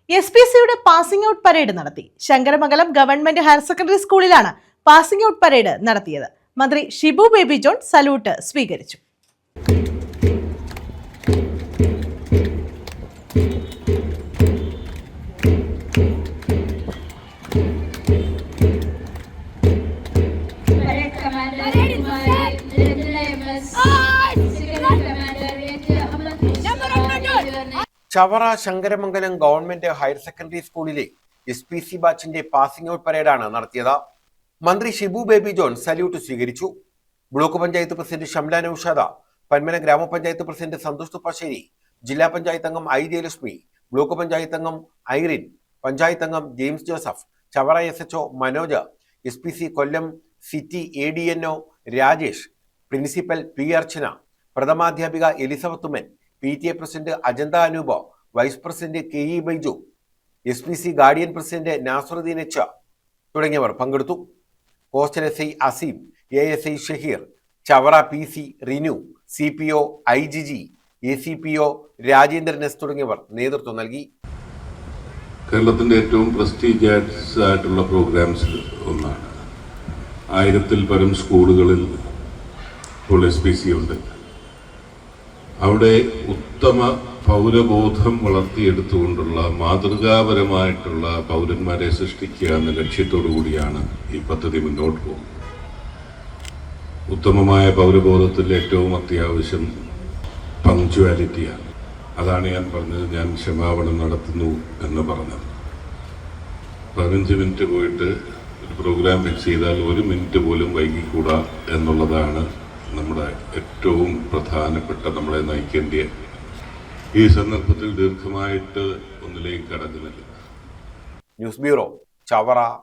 SPCയുടെ passing out parade നടത്തി. Sankaramangalam government higher secondary സ്കൂളിലാണ് passing out parade നടത്തിയത്. മന്ത്രി ഷിബു ബേബി ജോൺ സല്യൂട്ട് സ്വീകരിച്ചു. Chavara Sankaramangalam government higher secondary സ്കൂളിലെ SPC ബാച്ചിന്റെ പാസിംഗ് ഔട്ട് പരേഡാണ് നടത്തിയത്. മന്ത്രി ഷിബു ബേബി ജോൺ സല്യൂട്ട് സ്വീകരിച്ചു. ബ്ലോക്ക് പഞ്ചായത്ത് പ്രസിഡന്റ് ഷംല നൌഷാദ, പന്മന ഗ്രാമപഞ്ചായത്ത് പ്രസിഡന്റ് സന്തോഷ് തുപ്പാശ്ശേരി, ജില്ലാ പഞ്ചായത്ത് അംഗം I ജയലക്ഷ്മി, ബ്ലോക്ക് പഞ്ചായത്ത് അംഗം ഐറിൻ, പഞ്ചായത്ത് അംഗം James Joseph, Chavara SHO Manoj, SPC Kollam city ADNO Rajesh, principal P Archana, പ്രഥമാധ്യാപിക Elizabeth Oommen, PTA president Ajantha Anoop, vice president KE Baiju, SPC guardian president Nasaruddin H തുടങ്ങിയവർ പങ്കെടുത്തു. Hostel SI Azeem, ASI Shaheer, Chavara PC Rinu, CPO IGG, ACPO Rajendran S തുടങ്ങിയവർ നേതൃത്വം നൽകി. കേരളത്തിന്റെ ഏറ്റവും പ്രസ്റ്റീജിയസ് ആയിട്ടുള്ള പ്രോഗ്രാംസിൽ ഒന്നാണ്. 1000-ൽ പരം സ്കൂളുകളിൽ ഇപ്പോൾ SPC ഉണ്ട്. അവിടെ ഉത്തമ പൗരബോധം വളർത്തിയെടുത്തുകൊണ്ടുള്ള മാതൃകാപരമായിട്ടുള്ള പൗരന്മാരെ സൃഷ്ടിക്കുക എന്ന ലക്ഷ്യത്തോടു കൂടിയാണ് ഈ പദ്ധതി മുന്നോട്ട് പോകുന്നത്. ഉത്തമമായ പൗരബോധത്തിൽ ഏറ്റവും അത്യാവശ്യം പങ്ക്ച്വാലിറ്റിയാണ്. അതാണ് ഞാൻ പറഞ്ഞത്, ഞാൻ ക്ഷമാപണം നടത്തുന്നു എന്ന് പറഞ്ഞത്. 15 മിനിറ്റ് പോയിട്ട് ഒരു പ്രോഗ്രാം ഫിക്സ് ചെയ്താൽ 1 മിനിറ്റ് പോലും വൈകിക്കൂടാ എന്നുള്ളതാണ് നമ്മുടെ ഏറ്റവും പ്രധാനപ്പെട്ട നമ്മളെ നയിക്കേണ്ട. ഈ സന്ദർഭത്തിൽ ദീർഘമായിട്ട് ഒന്നിലേക്ക് കടക്കുന്നില്ല. News bureau, Chavara.